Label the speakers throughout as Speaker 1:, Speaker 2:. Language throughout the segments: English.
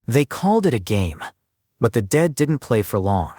Speaker 1: They called it a game. But the dead didn't play for long.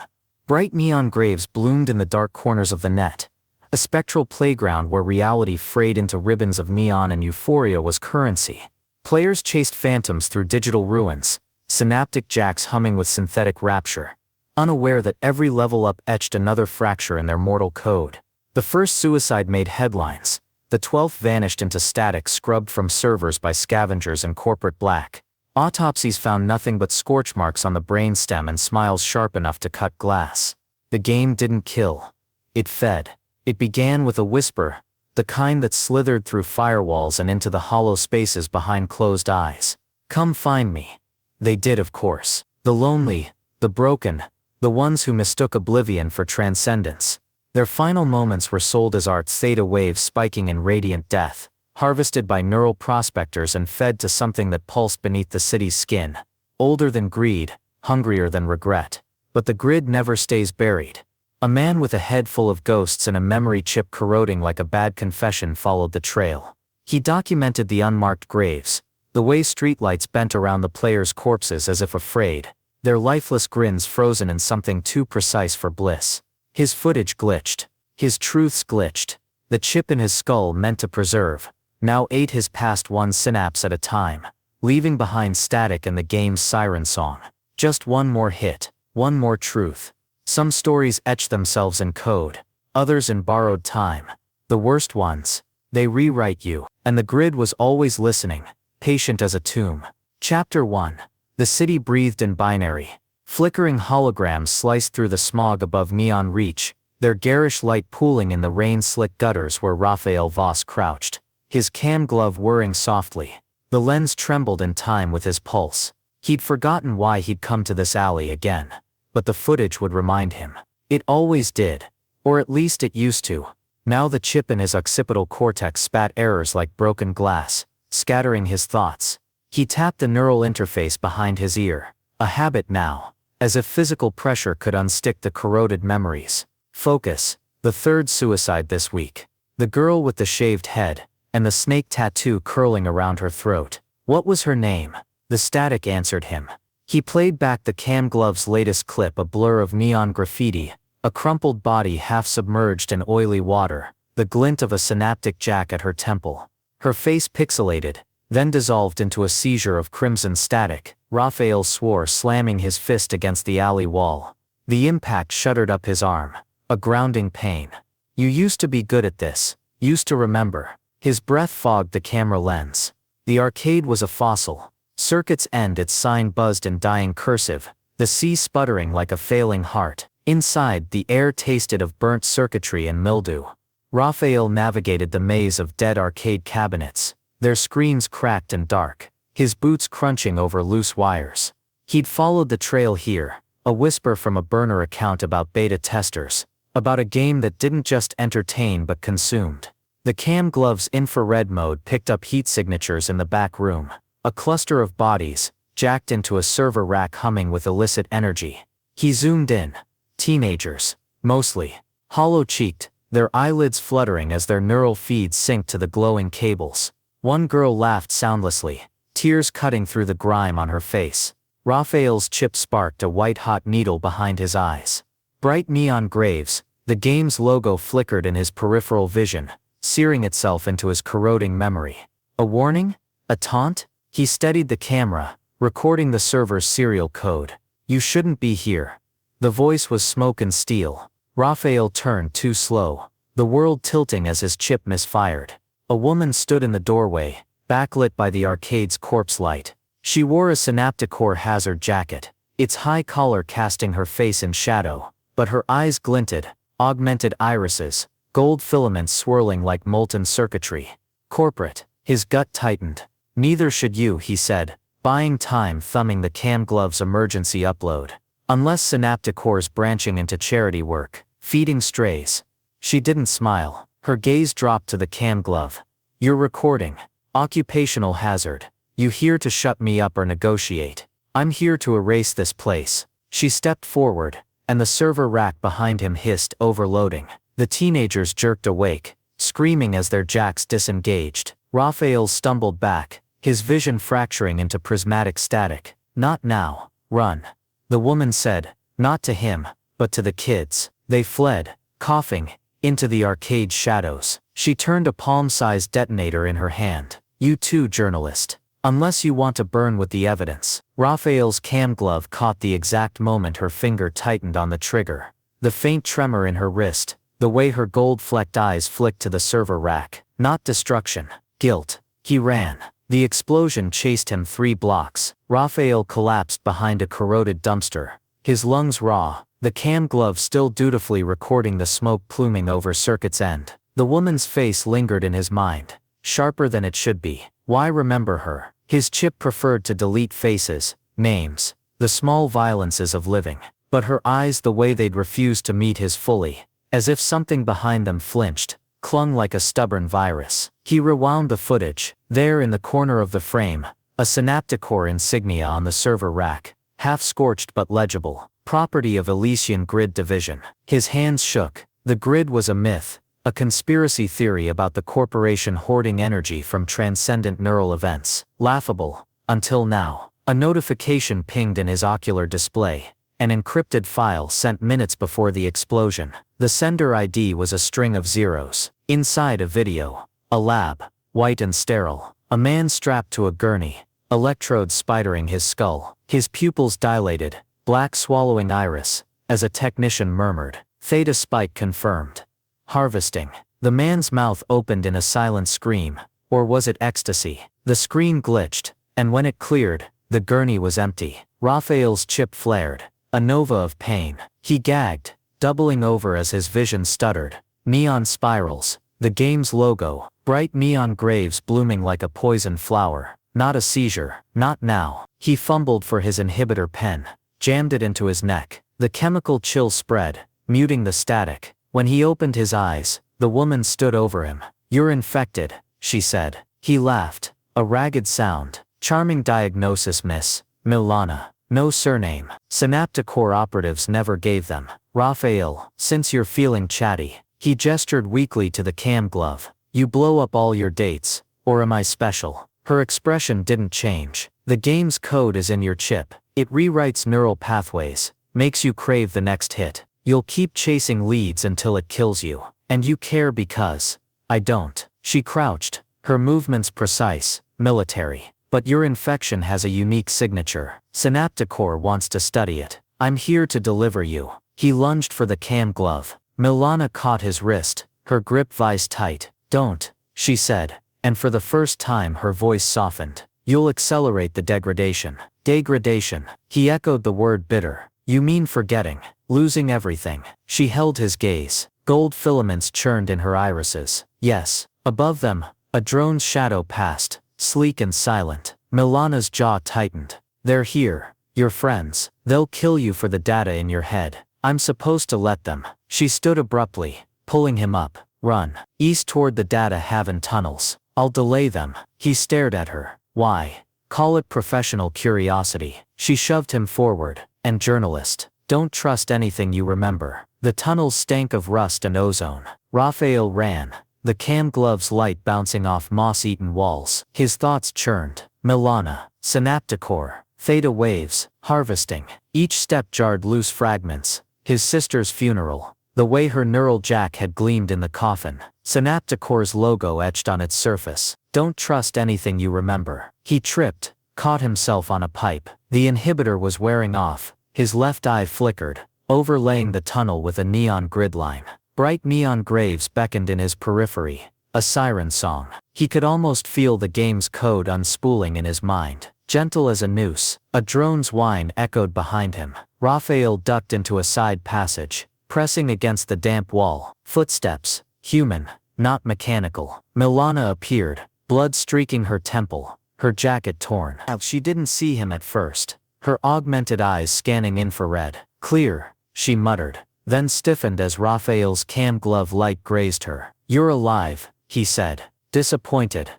Speaker 1: Bright neon graves bloomed in the dark corners of the net. A spectral playground where reality frayed into ribbons of neon and euphoria was currency. Players chased phantoms through digital ruins, synaptic jacks humming with synthetic rapture, unaware that every level up etched another fracture in their mortal code. The first suicide made headlines. The 12th vanished into static scrubbed from servers by scavengers in corporate black. Autopsies found nothing but scorch marks on the brainstem and smiles sharp enough to cut glass. The game didn't kill. It fed. It began with a whisper, the kind that slithered through firewalls and into the hollow spaces behind closed eyes. Come find me. They did, of course. The lonely, the broken, the ones who mistook oblivion for transcendence. Their final moments were sold as art, theta waves spiking in radiant death, harvested by neural prospectors and fed to something that pulsed beneath the city's skin. Older than greed, hungrier than regret. But the grid never stays buried. A man with a head full of ghosts and a memory chip corroding like a bad confession followed the trail. He documented the unmarked graves, the way streetlights bent around the players' corpses as if afraid, their lifeless grins frozen in something too precise for bliss. His footage glitched. His truths glitched. The chip in his skull meant to preserve, now ate his past one synapse at a time, leaving behind static and the game's siren song. Just one more hit, one more truth. Some stories etch themselves in code, others in borrowed time. The worst ones, they rewrite you, and the grid was always listening, patient as a tomb. Chapter 1. The city breathed in binary. Flickering holograms sliced through the smog above Neon Reach, their garish light pooling in the rain-slick gutters where Rafael Voss crouched, his cam glove whirring softly. The lens trembled in time with his pulse. He'd forgotten why he'd come to this alley again. But the footage would remind him. It always did. Or at least it used to. Now the chip in his occipital cortex spat errors like broken glass, scattering his thoughts. He tapped the neural interface behind his ear. A habit now. As if physical pressure could unstick the corroded memories. Focus. The third suicide this week. The girl with the shaved head, and the snake tattoo curling around her throat. What was her name? The static answered him. He played back the cam glove's latest clip, a blur of neon graffiti, a crumpled body half submerged in oily water, the glint of a synaptic jack at her temple. Her face pixelated, then dissolved into a seizure of crimson static. Rafael swore, slamming his fist against the alley wall. The impact shuddered up his arm. A grounding pain. You used to be good at this. Used to remember. His breath fogged the camera lens. The arcade was a fossil. Circuit's end, its sign buzzed in dying cursive, the sea sputtering like a failing heart. Inside, the air tasted of burnt circuitry and mildew. Rafael navigated the maze of dead arcade cabinets, their screens cracked and dark, his boots crunching over loose wires. He'd followed the trail here, a whisper from a burner account about beta testers, about a game that didn't just entertain but consumed. The cam glove's infrared mode picked up heat signatures in the back room. A cluster of bodies, jacked into a server rack humming with illicit energy. He zoomed in. Teenagers, mostly. Hollow-cheeked, their eyelids fluttering as their neural feeds synced to the glowing cables. One girl laughed soundlessly, tears cutting through the grime on her face. Rafael's chip sparked a white-hot needle behind his eyes. Bright neon graves, the game's logo flickered in his peripheral vision, searing itself into his corroding memory. A warning? A taunt? He steadied the camera, recording the server's serial code. You shouldn't be here. The voice was smoke and steel. Rafael turned too slow, the world tilting as his chip misfired. A woman stood in the doorway, backlit by the arcade's corpse light. She wore a Synapticore hazard jacket, its high collar casting her face in shadow, but her eyes glinted, augmented irises, gold filaments swirling like molten circuitry. Corporate. His gut tightened. Neither should you, he said, buying time, thumbing the cam glove's emergency upload. Unless Synapticore's branching into charity work, feeding strays. She didn't smile. Her gaze dropped to the cam glove. You're recording. Occupational hazard. You here to shut me up or negotiate? I'm here to erase this place. She stepped forward, and the server rack behind him hissed, overloading. The teenagers jerked awake, screaming as their jacks disengaged. Rafael stumbled back, his vision fracturing into prismatic static. Not now, run. The woman said, not to him, but to the kids. They fled, coughing, into the arcade shadows. She turned a palm-sized detonator in her hand. You too, journalist. Unless you want to burn with the evidence. Rafael's cam glove caught the exact moment her finger tightened on the trigger. The faint tremor in her wrist, the way her gold-flecked eyes flicked to the server rack. Not destruction, guilt. He ran. The explosion chased him 3 blocks. Rafael collapsed behind a corroded dumpster, his lungs raw, the cam glove still dutifully recording the smoke pluming over Circuit's end. The woman's face lingered in his mind, sharper than it should be. Why remember her? His chip preferred to delete faces, names, the small violences of living. But her eyes, the way they'd refused to meet his fully, as if something behind them flinched, clung like a stubborn virus. He rewound the footage. There in the corner of the frame, a synapticore insignia on the server rack, half-scorched but legible, property of Elysian Grid Division. His hands shook. The grid was a myth, a conspiracy theory about the corporation hoarding energy from transcendent neural events. Laughable, until now. A notification pinged in his ocular display, an encrypted file sent minutes before the explosion. The sender ID was a string of zeros. Inside a video. A lab, white and sterile. A man strapped to a gurney, electrodes spidering his skull. His pupils dilated, black swallowing iris, as a technician murmured. Theta spike confirmed. Harvesting. The man's mouth opened in a silent scream, or was it ecstasy? The screen glitched, and when it cleared, the gurney was empty. Rafael's chip flared, a nova of pain. He gagged, doubling over as his vision stuttered. Neon spirals, the game's logo, bright neon graves blooming like a poison flower. Not a seizure, not now. He fumbled for his inhibitor pen, jammed it into his neck. The chemical chill spread, muting the static. When he opened his eyes, the woman stood over him. You're infected, she said. He laughed, a ragged sound. Charming diagnosis, Miss Milana. No surname. Synapticore operatives never gave them. Rafael, since you're feeling chatty. He gestured weakly to the cam glove. You blow up all your dates, or am I special? Her expression didn't change. The game's code is in your chip. It rewrites neural pathways, makes you crave the next hit. You'll keep chasing leads until it kills you. And you care because I don't. She crouched, her movements precise, military. But your infection has a unique signature. Synapticore wants to study it. I'm here to deliver you. He lunged for the cam glove. Milana caught his wrist, her grip vice tight. Don't, she said, and for the first time her voice softened. You'll accelerate the degradation. Degradation. He echoed the word bitter. You mean forgetting, losing everything. She held his gaze. Gold filaments churned in her irises. Yes. Above them, a drone's shadow passed, sleek and silent. Milana's jaw tightened. They're here. Your friends. They'll kill you for the data in your head. I'm supposed to let them. She stood abruptly, pulling him up. Run. East toward the data haven tunnels. I'll delay them. He stared at her. Why? Call it professional curiosity. She shoved him forward. And journalist. Don't trust anything you remember. The tunnels stank of rust and ozone. Rafael ran, the cam glove's light bouncing off moss-eaten walls. His thoughts churned. Milana, synapticore, theta waves, harvesting. Each step jarred loose fragments. His sister's funeral. The way her neural jack had gleamed in the coffin. Synapticore's logo etched on its surface. Don't trust anything you remember. He tripped, caught himself on a pipe. The inhibitor was wearing off. His left eye flickered, overlaying the tunnel with a neon grid line. Bright neon graves beckoned in his periphery. A siren song. He could almost feel the game's code unspooling in his mind. Gentle as a noose. A drone's whine echoed behind him. Rafael ducked into a side passage, pressing against the damp wall. Footsteps. Human, not mechanical. Milana appeared, blood streaking her temple, her jacket torn. She didn't see him at first, her augmented eyes scanning infrared. Clear, she muttered, then stiffened as Rafael's cam glove light grazed her. You're alive, he said, disappointed,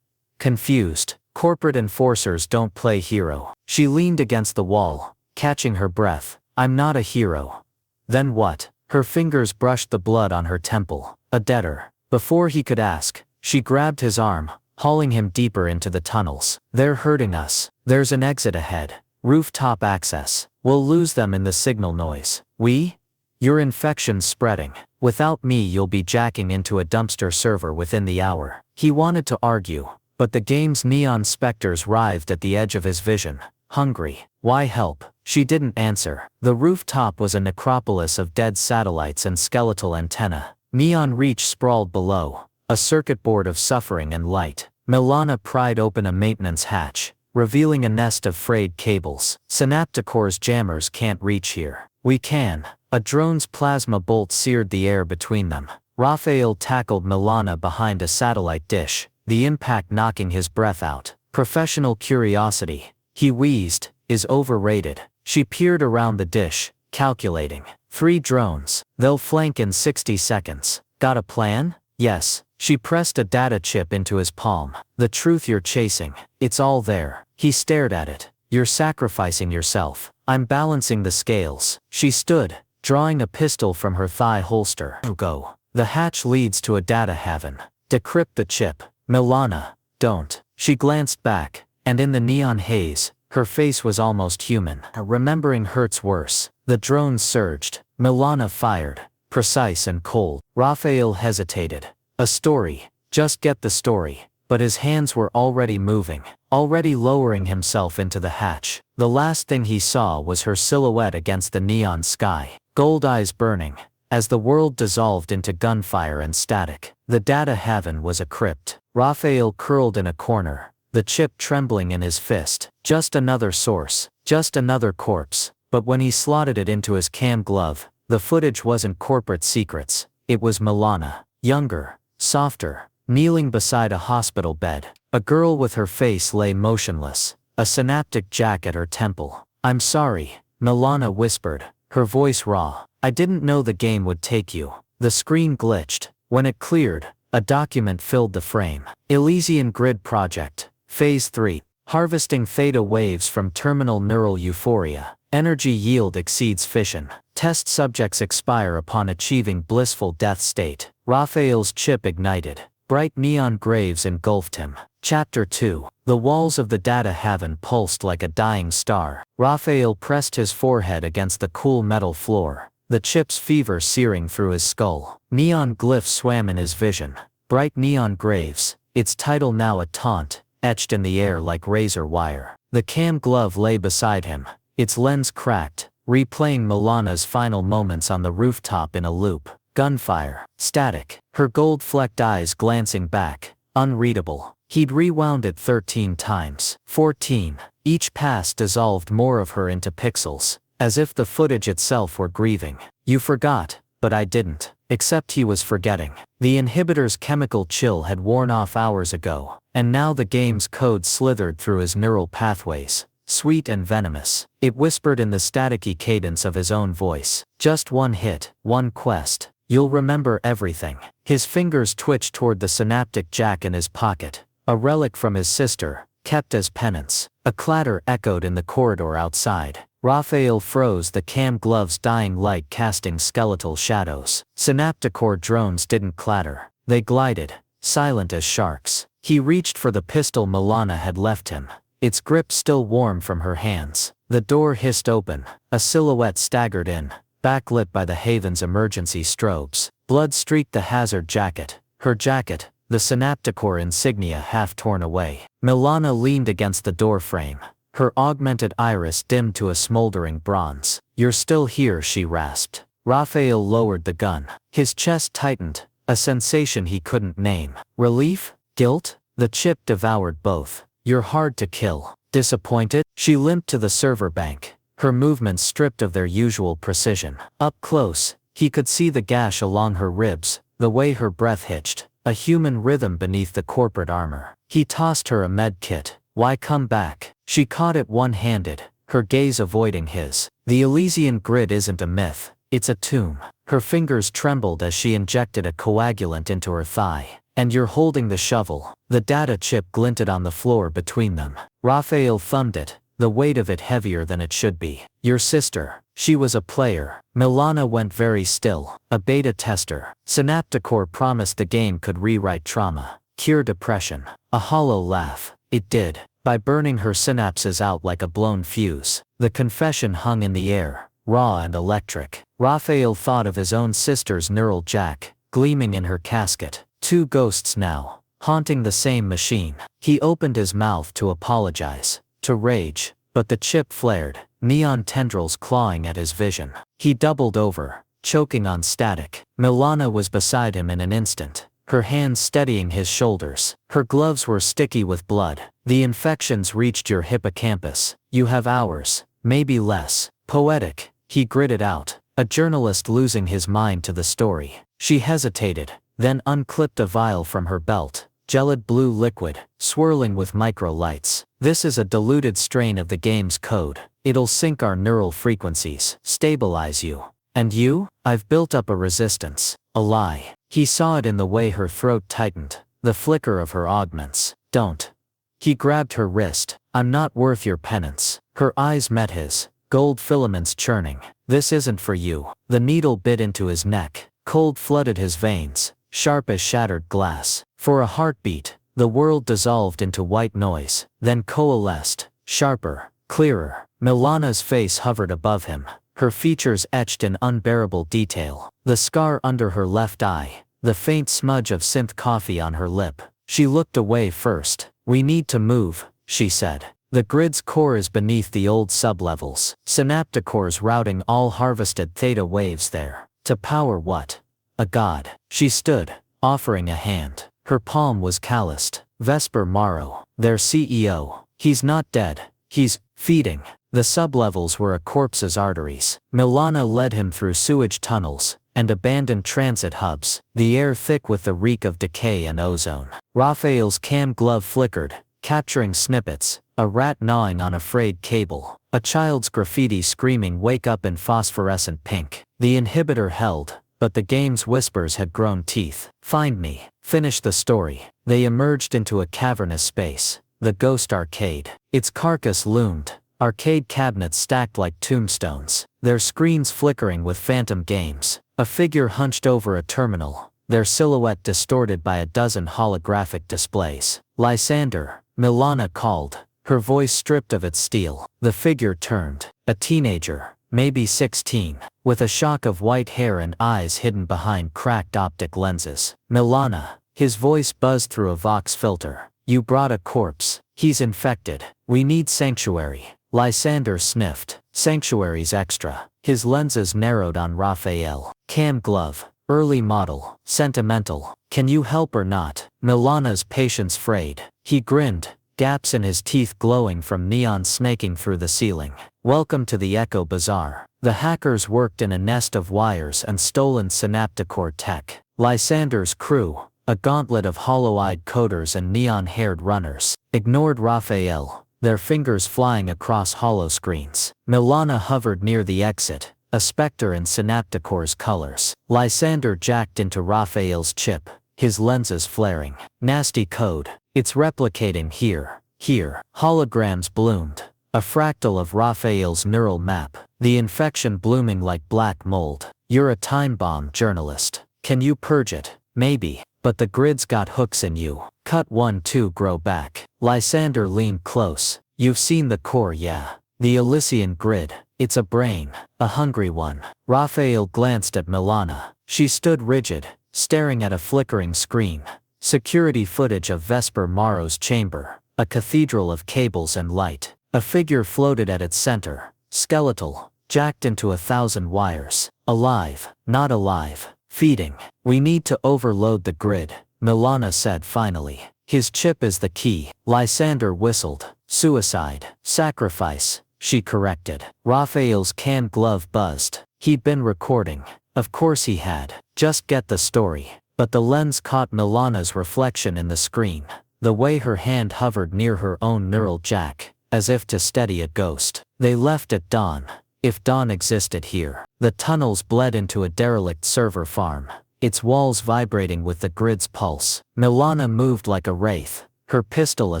Speaker 1: confused. Corporate enforcers don't play hero. She leaned against the wall, catching her breath. I'm not a hero. Then what? Her fingers brushed the blood on her temple. A debtor. Before he could ask, she grabbed his arm, hauling him deeper into the tunnels. They're hurting us. There's an exit ahead. Rooftop access. We'll lose them in the signal noise. We? Your infection's spreading. Without me you'll be jacking into a dumpster server within the hour. He wanted to argue, but the game's neon specters writhed at the edge of his vision. Hungry. Why help? She didn't answer. The rooftop was a necropolis of dead satellites and skeletal antennae. Neon reach sprawled below, a circuit board of suffering and light. Milana pried open a maintenance hatch, revealing a nest of frayed cables. Synapticore's jammers can't reach here. We can. A drone's plasma bolt seared the air between them. Rafael tackled Milana behind a satellite dish, the impact knocking his breath out. Professional curiosity, he wheezed, is overrated. She peered around the dish, calculating. 3 drones. They'll flank in 60 seconds. Got a plan? Yes. She pressed a data chip into his palm. The truth you're chasing. It's all there. He stared at it. You're sacrificing yourself. I'm balancing the scales. She stood, drawing a pistol from her thigh holster. Go. The hatch leads to a data haven. Decrypt the chip. Milana, don't. She glanced back, and in the neon haze, her face was almost human. Remembering hurts worse. The drones surged. Milana fired, precise and cold. Rafael hesitated. A story. Just get the story. But his hands were already moving, already lowering himself into the hatch. The last thing he saw was her silhouette against the neon sky, gold eyes burning, as the world dissolved into gunfire and static. The data haven was a crypt. Rafael curled in a corner, the chip trembling in his fist. Just another source, just another corpse. But when he slotted it into his cam glove, the footage wasn't corporate secrets. It was Milana, younger, softer, kneeling beside a hospital bed. A girl with her face lay motionless, a synaptic jack at her temple. I'm sorry, Milana whispered, her voice raw. I didn't know the game would take you. The screen glitched. When it cleared, a document filled the frame. Elysian Grid Project, Phase 3. Harvesting theta waves from terminal neural euphoria. Energy yield exceeds fission. Test subjects expire upon achieving blissful death state. Rafael's chip ignited. Bright neon graves engulfed him. Chapter 2. The walls of the data haven pulsed like a dying star. Rafael pressed his forehead against the cool metal floor, the chip's fever searing through his skull. Neon glyphs swam in his vision. Bright neon graves, its title now a taunt, etched in the air like razor wire. The cam glove lay beside him, its lens cracked, replaying Milana's final moments on the rooftop in a loop. Gunfire, static, her gold-flecked eyes glancing back, unreadable. He'd rewound it 13 times. 14. Each pass dissolved more of her into pixels, as if the footage itself were grieving. You forgot, but I didn't. Except he was forgetting. The inhibitor's chemical chill had worn off hours ago, and now the game's code slithered through his neural pathways, sweet and venomous. It whispered in the staticky cadence of his own voice. Just one hit, one quest. You'll remember everything. His fingers twitched toward the synaptic jack in his pocket, a relic from his sister, kept as penance. A clatter echoed in the corridor outside. Rafael froze, the cam glove's dying light casting skeletal shadows. Synapticore drones didn't clatter. They glided, silent as sharks. He reached for the pistol Milana had left him, its grip still warm from her hands. The door hissed open. A silhouette staggered in, backlit by the haven's emergency strobes. Blood streaked the hazard jacket. Her jacket, the Synapticore insignia half torn away. Milana leaned against the door frame, her augmented iris dimmed to a smoldering bronze. You're still here, she rasped. Rafael lowered the gun. His chest tightened, a sensation he couldn't name. Relief? Guilt? The chip devoured both. You're hard to kill. Disappointed? She limped to the server bank, her movements stripped of their usual precision. Up close, he could see the gash along her ribs, the way her breath hitched, a human rhythm beneath the corporate armor. He tossed her a med kit. Why come back? She caught it one-handed, her gaze avoiding his. The Elysian Grid isn't a myth, it's a tomb. Her fingers trembled as she injected a coagulant into her thigh. And you're holding the shovel. The data chip glinted on the floor between them. Rafael thumbed it, the weight of it heavier than it should be. Your sister. She was a player. Milana went very still. A beta tester. Synapticore promised the game could rewrite trauma, cure depression. A hollow laugh. It did. by burning her synapses out like a blown fuse. The confession hung in the air, raw and electric. Rafael thought of his own sister's neural jack, gleaming in her casket. Two ghosts now, haunting the same machine. He opened his mouth to apologize, to rage, but the chip flared, neon tendrils clawing at his vision. He doubled over, choking on static. Milana was beside him in an instant, her hands steadying his shoulders. Her gloves were sticky with blood. The infections reached your hippocampus. You have hours, maybe less. Poetic, he gritted out, a journalist losing his mind to the story. She hesitated, then unclipped a vial from her belt, gelid blue liquid, swirling with micro-lights. This is a diluted strain of the game's code. It'll sync our neural frequencies, stabilize you. And you? I've built up a resistance. A lie. He saw it in the way her throat tightened, the flicker of her augments. Don't. He grabbed her wrist. I'm not worth your penance. Her eyes met his, gold filaments churning. This isn't for you. The needle bit into his neck. Cold flooded his veins, sharp as shattered glass. For a heartbeat, the world dissolved into white noise, then coalesced, sharper, clearer. Milana's face hovered above him, her features etched in unbearable detail. The scar under her left eye, the faint smudge of synth coffee on her lip. She looked away first. We need to move, she said. The grid's core is beneath the old sublevels. Synapticores routing all harvested theta waves there. To power what? A god. She stood, offering a hand. Her palm was calloused. Vesper Morrow, their CEO. He's not dead. He's feeding. The sublevels were a corpse's arteries. Milana led him through sewage tunnels and abandoned transit hubs, the air thick with the reek of decay and ozone. Rafael's cam glove flickered, capturing snippets, a rat gnawing on a frayed cable, a child's graffiti screaming wake up in phosphorescent pink. The inhibitor held, but the game's whispers had grown teeth. Find me. Finish the story. They emerged into a cavernous space, the ghost arcade. Its carcass loomed, arcade cabinets stacked like tombstones, their screens flickering with phantom games. A figure hunched over a terminal, their silhouette distorted by a dozen holographic displays. Lysander, Milana called, her voice stripped of its steel. The figure turned, a teenager, maybe 16, with a shock of white hair and eyes hidden behind cracked optic lenses. Milana, his voice buzzed through a Vox filter. You brought a corpse. He's infected. We need sanctuary. Lysander sniffed. Sanctuary's extra. His lenses narrowed on Rafael. Cam glove. Early model. Sentimental. Can you help or not? Milana's patience frayed. He grinned, gaps in his teeth glowing from neon snaking through the ceiling. Welcome to the Echo Bazaar. The hackers worked in a nest of wires and stolen synapticore tech. Lysander's crew, a gauntlet of hollow-eyed coders and neon-haired runners, ignored Rafael, their fingers flying across hollow screens. Milana hovered near the exit, a specter in synapticore's colors. Lysander jacked into Rafael's chip, his lenses flaring. Nasty code. It's replicating here. Here. Holograms bloomed, a fractal of Rafael's neural map, the infection blooming like black mold. You're a time bomb, journalist. Can you purge it? Maybe. But the grid's got hooks in you. Cut 1-2 grow back. Lysander leaned close. You've seen the core, yeah. The Elysian grid. It's a brain. A hungry one. Rafael glanced at Milana. She stood rigid, staring at a flickering screen. Security footage of Vesper Morrow's chamber. A cathedral of cables and light. A figure floated at its center. Skeletal. Jacked into 1,000 wires. Alive. Not alive. Feeding. We need to overload the grid, Milana said finally. His chip is the key. Lysander whistled. Suicide. Sacrifice, she corrected. Rafael's cam glove buzzed. He'd been recording. Of course he had. Just get the story. But the lens caught Milana's reflection in the screen. The way her hand hovered near her own neural jack, as if to steady a ghost. They left at dawn. If dawn existed here. The tunnels bled into a derelict server farm, its walls vibrating with the grid's pulse. Milana moved like a wraith, her pistol a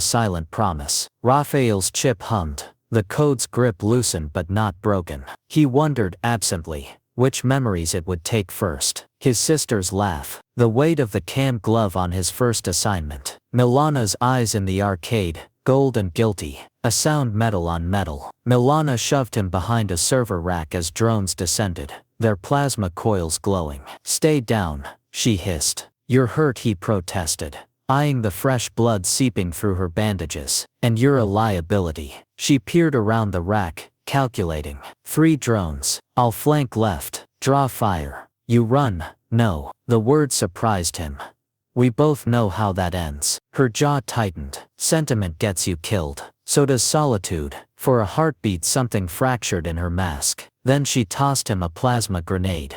Speaker 1: silent promise. Rafael's chip hummed, the code's grip loosened but not broken. He wondered absently which memories it would take first. His sister's laugh, the weight of the cam glove on his first assignment. Milana's eyes in the arcade, Gold and guilty. A sound metal on metal. Milana shoved him behind a server rack as drones descended, their plasma coils glowing. Stay down, she hissed. You're hurt, he protested, eyeing the fresh blood seeping through her bandages. And you're a liability. She peered around the rack, calculating. 3 drones. I'll flank left. Draw fire. You run. No. The word surprised him. We both know how that ends. Her jaw tightened. Sentiment gets you killed. So does solitude. For a heartbeat something fractured in her mask. Then she tossed him a plasma grenade.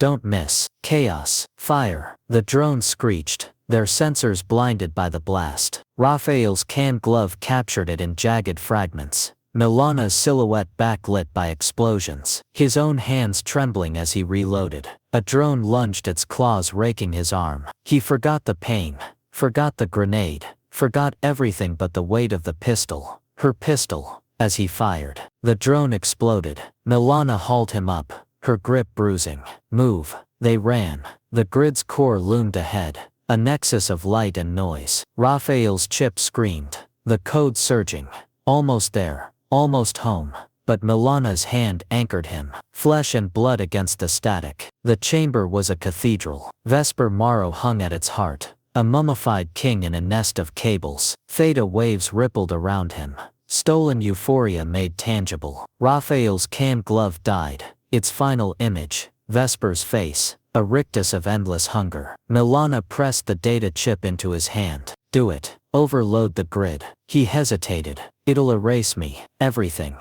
Speaker 1: Don't miss. Chaos. Fire. The drones screeched, their sensors blinded by the blast. Rafael's canned glove captured it in jagged fragments. Milana's silhouette backlit by explosions, his own hands trembling as he reloaded. A drone lunged, its claws raking his arm. He forgot the pain, forgot the grenade, forgot everything but the weight of the pistol. Her pistol. As he fired, the drone exploded. Milana hauled him up, her grip bruising. Move. They ran. The grid's core loomed ahead, a nexus of light and noise. Rafael's chip screamed, the code surging. Almost there. Almost home. But Milana's hand anchored him, flesh and blood against the static. The chamber was a cathedral. Vesper Morrow hung at its heart, a mummified king in a nest of cables. Theta waves rippled around him, stolen euphoria made tangible. Rafael's canned glove died, its final image, Vesper's face, a rictus of endless hunger. Milana pressed the data chip into his hand. Do it. Overload the grid. He hesitated. It'll erase me. Everything.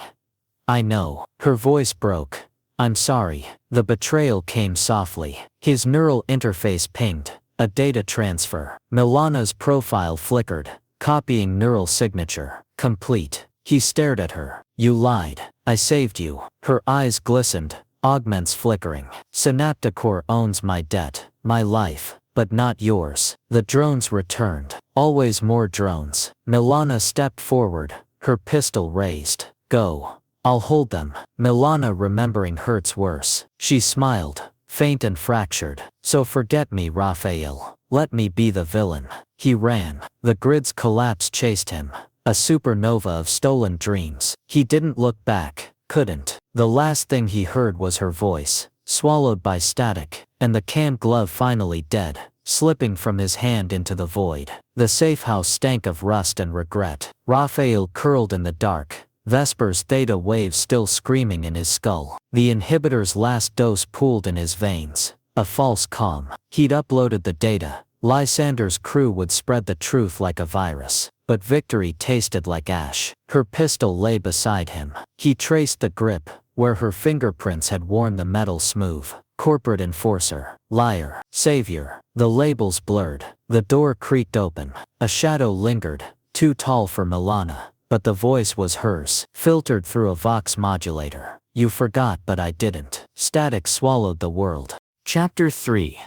Speaker 1: I know. Her voice broke. I'm sorry. The betrayal came softly. His neural interface pinged. A data transfer. Milana's profile flickered, copying neural signature. Complete. He stared at her. You lied. I saved you. Her eyes glistened, augments flickering. Synapticore owns my debt, my life, but not yours. The drones returned. Always more drones. Milana stepped forward, her pistol raised. Go. I'll hold them. Milana, remembering, hurts worse. She smiled, faint and fractured. So forget me, Rafael. Let me be the villain. He ran. The grid's collapse chased him, a supernova of stolen dreams. He didn't look back, couldn't. The last thing he heard was her voice, swallowed by static, and the canned glove finally dead, slipping from his hand into the void. The safe house stank of rust and regret. Rafael curled in the dark, Vesper's theta waves still screaming in his skull. The inhibitor's last dose pooled in his veins, a false calm. He'd uploaded the data. Lysander's crew would spread the truth like a virus. But victory tasted like ash. Her pistol lay beside him. He traced the grip, where her fingerprints had worn the metal smooth. Corporate enforcer, liar, savior. The labels blurred. The door creaked open. A shadow lingered, too tall for Milana, but the voice was hers, filtered through a vox modulator. You forgot, but I didn't. Static swallowed the world. Chapter 3.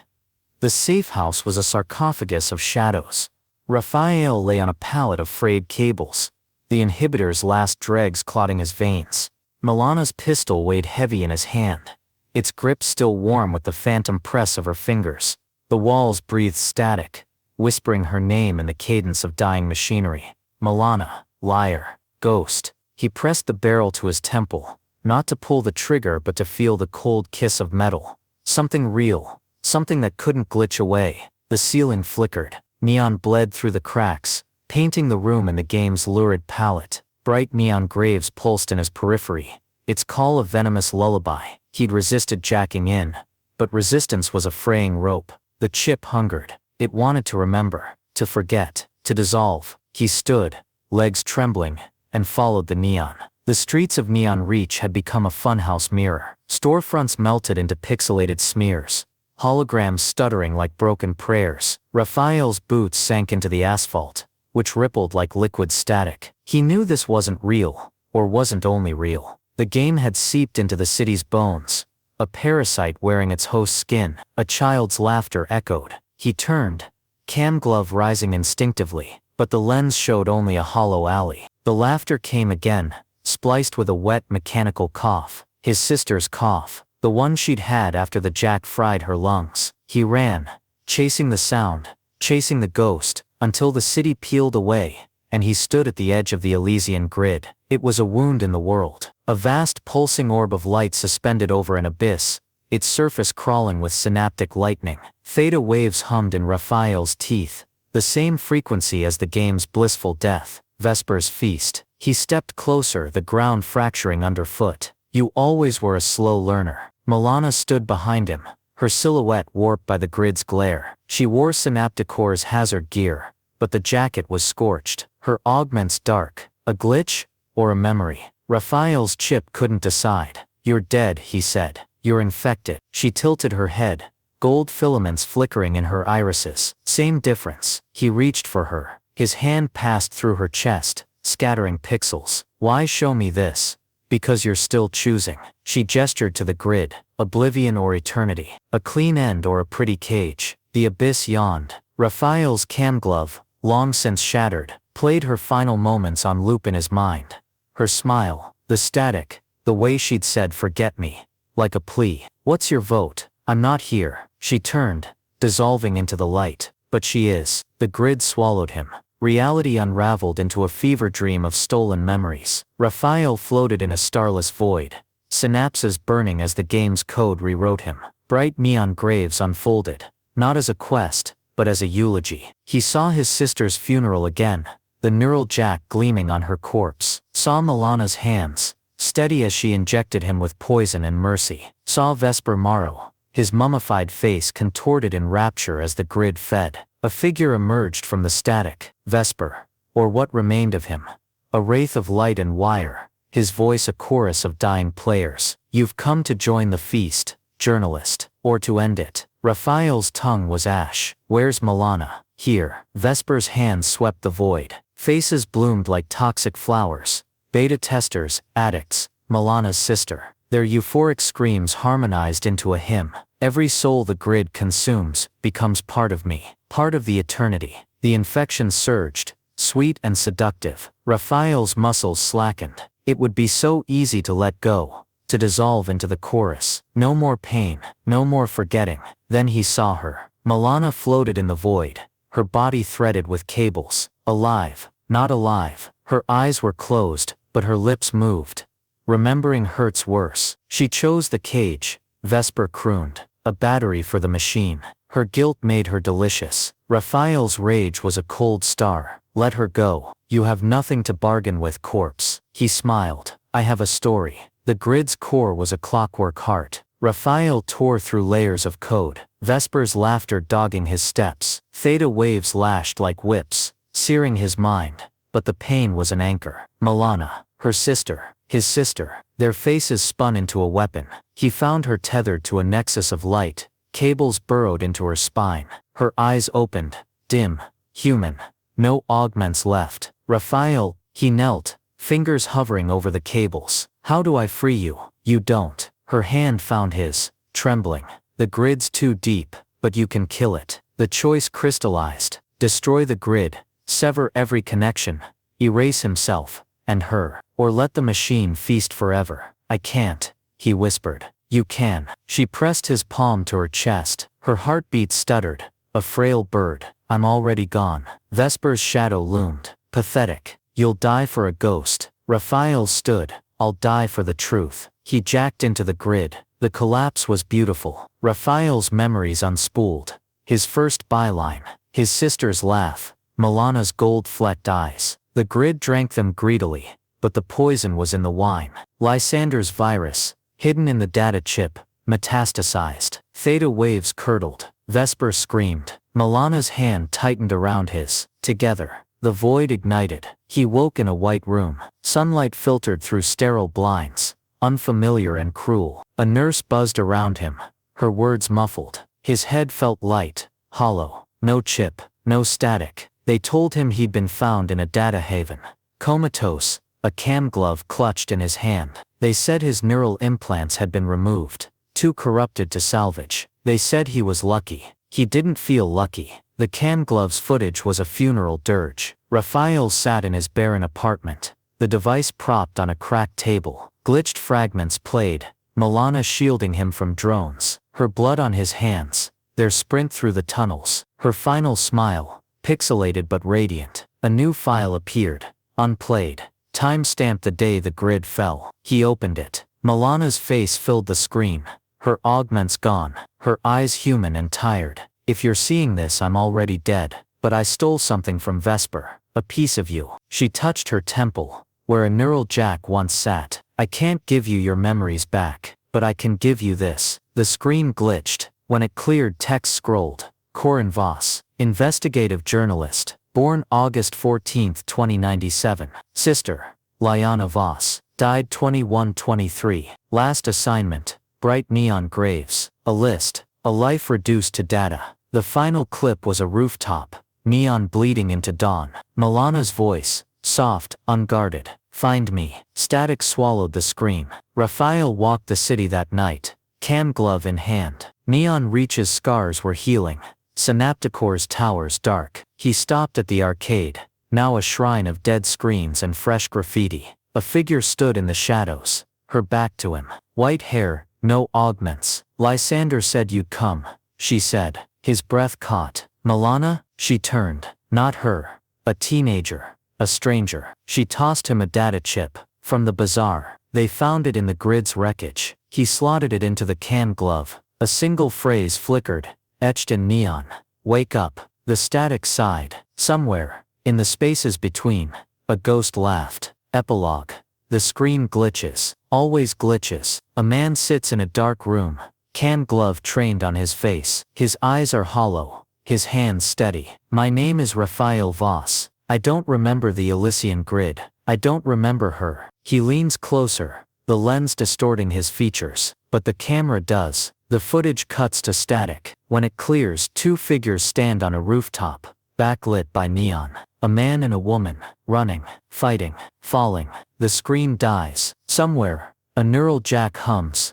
Speaker 1: The safe house was a sarcophagus of shadows. Rafael lay on a pallet of frayed cables, the inhibitor's last dregs clotting his veins. Milana's pistol weighed heavy in his hand, its grip still warm with the phantom press of her fingers. The walls breathed static, whispering her name in the cadence of dying machinery. Milana, liar, ghost. He pressed the barrel to his temple, not to pull the trigger but to feel the cold kiss of metal. Something real, something that couldn't glitch away. The ceiling flickered. Neon bled through the cracks, painting the room in the game's lurid palette. Bright neon graves pulsed in his periphery, its call a venomous lullaby. He'd resisted jacking in, but resistance was a fraying rope. The chip hungered. It wanted to remember, to forget, to dissolve. He stood, legs trembling, and followed the neon. The streets of Neon Reach had become a funhouse mirror. Storefronts melted into pixelated smears, holograms stuttering like broken prayers. Rafael's boots sank into the asphalt, which rippled like liquid static. He knew this wasn't real, or wasn't only real. The game had seeped into the city's bones, a parasite wearing its host's skin. A child's laughter echoed. He turned, cam glove rising instinctively, but the lens showed only a hollow alley. The laughter came again, spliced with a wet mechanical cough. His sister's cough, the one she'd had after the jack fried her lungs. He ran, chasing the sound, chasing the ghost, until the city peeled away, and he stood at the edge of the Elysian grid. It was a wound in the world. A vast pulsing orb of light suspended over an abyss, its surface crawling with synaptic lightning. Theta waves hummed in Rafael's teeth, the same frequency as the game's blissful death, Vesper's feast. He stepped closer, the ground fracturing underfoot. You always were a slow learner. Milana stood behind him, her silhouette warped by the grid's glare. She wore Synapticore's hazard gear, but the jacket was scorched, her augments dark. A glitch? Or a memory? Rafael's chip couldn't decide. You're dead, he said. You're infected. She tilted her head, gold filaments flickering in her irises. Same difference. He reached for her. His hand passed through her chest, scattering pixels. Why show me this? Because you're still choosing. She gestured to the grid. Oblivion or eternity. A clean end or a pretty cage. The abyss yawned. Rafael's cam glove, long since shattered, played her final moments on loop in his mind. Her smile, the static, the way she'd said forget me, like a plea. What's your vote? I'm not here. She turned, dissolving into the light. But she is. The grid swallowed him. Reality unraveled into a fever dream of stolen memories. Rafael floated in a starless void, synapses burning as the game's code rewrote him. Bright neon graves unfolded, not as a quest, but as a eulogy. He saw his sister's funeral again, the neural jack gleaming on her corpse. Saw Milana's hands, steady as she injected him with poison and mercy. Saw Vesper Morrow, his mummified face contorted in rapture as the grid fed. A figure emerged from the static. Vesper, or what remained of him. A wraith of light and wire, his voice a chorus of dying players. You've come to join the feast, journalist, or to end it. Rafael's tongue was ash. Where's Milana? Here. Vesper's hands swept the void. Faces bloomed like toxic flowers. Beta testers, addicts, Milana's sister. Their euphoric screams harmonized into a hymn. Every soul the grid consumes becomes part of me, part of the eternity. The infection surged, sweet and seductive. Rafael's muscles slackened. It would be so easy to let go, to dissolve into the chorus. No more pain, no more forgetting. Then he saw her. Milana floated in the void, her body threaded with cables. Alive, not alive. Her eyes were closed, but her lips moved. Remembering hurts worse. She chose the cage, Vesper crooned. A battery for the machine. Her guilt made her delicious. Rafael's rage was a cold star. Let her go. You have nothing to bargain with, corpse. He smiled. I have a story. The grid's core was a clockwork heart. Rafael tore through layers of code. Vesper's laughter dogging his steps. Theta waves lashed like whips, searing his mind. But the pain was an anchor. Milana, her sister, his sister. Their faces spun into a weapon. He found her tethered to a nexus of light. Cables burrowed into her spine. Her eyes opened, dim, human. No augments left. Rafael, he knelt, fingers hovering over the cables. How do I free you? You don't. Her hand found his, trembling. The grid's too deep, but you can kill it. The choice crystallized. Destroy the grid, sever every connection, erase himself, and her, or let the machine feast forever. I can't, he whispered. You can. She pressed his palm to her chest. Her heartbeat stuttered. A frail bird. I'm already gone. Vesper's shadow loomed. Pathetic. You'll die for a ghost. Rafael stood. I'll die for the truth. He jacked into the grid. The collapse was beautiful. Rafael's memories unspooled. His first byline. His sister's laugh. Milana's gold-flecked eyes. The grid drank them greedily, but the poison was in the wine. Lysander's virus, hidden in the data chip, metastasized. Theta waves curdled. Vesper screamed. Milana's hand tightened around his. Together, the void ignited. He woke in a white room. Sunlight filtered through sterile blinds, unfamiliar and cruel. A nurse buzzed around him, her words muffled. His head felt light, hollow. No chip, no static. They told him he'd been found in a data haven. Comatose, a cam glove clutched in his hand. They said his neural implants had been removed, too corrupted to salvage. They said he was lucky. He didn't feel lucky. The cam glove's footage was a funeral dirge. Rafael sat in his barren apartment, the device propped on a cracked table. Glitched fragments played, Milana shielding him from drones. Her blood on his hands, their sprint through the tunnels. Her final smile, pixelated but radiant. A new file appeared, unplayed. Time stamped the day the grid fell. He opened it. Milana's face filled the screen. Her augments gone, her eyes human and tired. If you're seeing this, I'm already dead. But I stole something from Vesper. A piece of you. She touched her temple, where a neural jack once sat. I can't give you your memories back, but I can give you this. The screen glitched. When it cleared, text scrolled. Corin Voss, investigative journalist, born August 14, 2097. Sister, Liana Voss, died 21/23. Last assignment, bright neon graves. A list, a life reduced to data. The final clip was a rooftop, neon bleeding into dawn. Milana's voice, soft, unguarded. Find me. Static swallowed the scream. Rafael walked the city that night, cam glove in hand. Neon Reach's scars were healing. Synapticore's towers dark. He stopped at the arcade, now a shrine of dead screens and fresh graffiti. A figure stood in the shadows, her back to him. White hair, no augments. Lysander said you'd come, she said. His breath caught. Milana? She turned. Not her. A teenager. A stranger. She tossed him a data chip. From the bazaar. They found it in the grid's wreckage. He slotted it into the cam glove. A single phrase flickered, etched in neon. Wake up. The static sighed. Somewhere, in the spaces between, a ghost laughed. Epilogue. The screen glitches. Always glitches. A man sits in a dark room. Cam glove trained on his face. His eyes are hollow. His hands steady. My name is Rafael Voss. I don't remember the Elysian grid. I don't remember her. He leans closer, the lens distorting his features. But the camera does. The footage cuts to static. When it clears, two figures stand on a rooftop, backlit by neon. A man and a woman, running, fighting, falling. The screen dies. Somewhere, a neural jack hums.